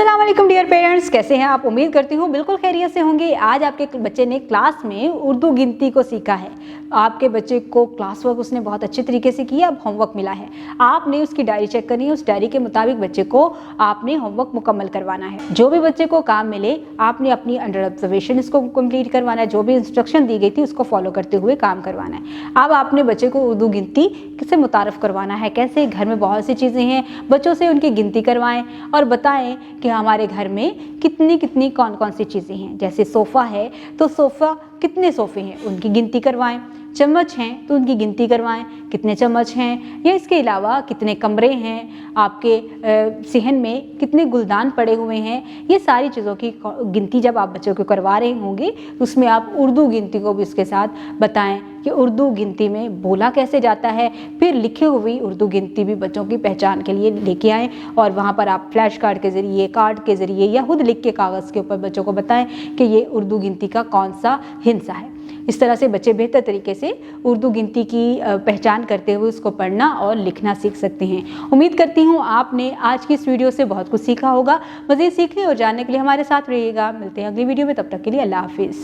अस्सलाम वालेकुम dear parents, कैसे हैं आप। उम्मीद करती हूँ बिल्कुल खैरियत से होंगे। आज आपके बच्चे ने क्लास में उर्दू गिनती को सीखा है। आपके बच्चे को क्लास वर्क उसने बहुत अच्छे तरीके से किया। अब होमवर्क मिला है, आपने उसकी डायरी चेक करनी है। उस डायरी के मुताबिक बच्चे को आपने होमवर्क मुकम्मल करवाना है। जो भी बच्चे को काम मिले आपने अपनी अंडर ऑब्जर्वेशन इसको कंप्लीट करवाना है। जो भी इंस्ट्रक्शन दी गई थी उसको फॉलो करते हुए काम करवाना है। अब आपने बच्चे को उर्दू गिनती से मुतारफ़ करवाना है। कैसे? घर में बहुत सी चीज़ें हैं, बच्चों से उनकी गिनती करवाएं और बताएं कि हमारे घर में कितनी कितनी कौन कौन सी चीज़ें हैं। जैसे सोफ़ा है तो सोफ़ा कितने सोफ़े हैं उनकी गिनती करवाएं। चम्मच हैं तो उनकी गिनती करवाएं, कितने चम्मच हैं। या इसके अलावा कितने कमरे हैं, आपके सहन में कितने गुलदान पड़े हुए हैं। ये सारी चीज़ों की गिनती जब आप बच्चों को करवा रहे होंगे उसमें आप उर्दू गिनती को भी उसके साथ बताएं कि उर्दू गिनती में बोला कैसे जाता है। फिर लिखी हुई उर्दू गिनती भी बच्चों की पहचान के लिए लेके आएँ और वहाँ पर आप फ्लैश कार्ड के ज़रिए, कार्ड के ज़रिए या खुद लिख के कागज़ के ऊपर बच्चों को बताएं कि ये उर्दू गिनती का कौन सा हिस्सा है। इस तरह से बच्चे बेहतर तरीके से उर्दू गिनती की पहचान करते हुए उसको पढ़ना और लिखना सीख सकते हैं। उम्मीद करती हूँ आपने आज की इस वीडियो से बहुत कुछ सीखा होगा। मज़ीद सीखने और जानने के लिए हमारे साथ रहिएगा। मिलते हैं अगली वीडियो में, तब तक के लिए अल्लाह हाफिज़।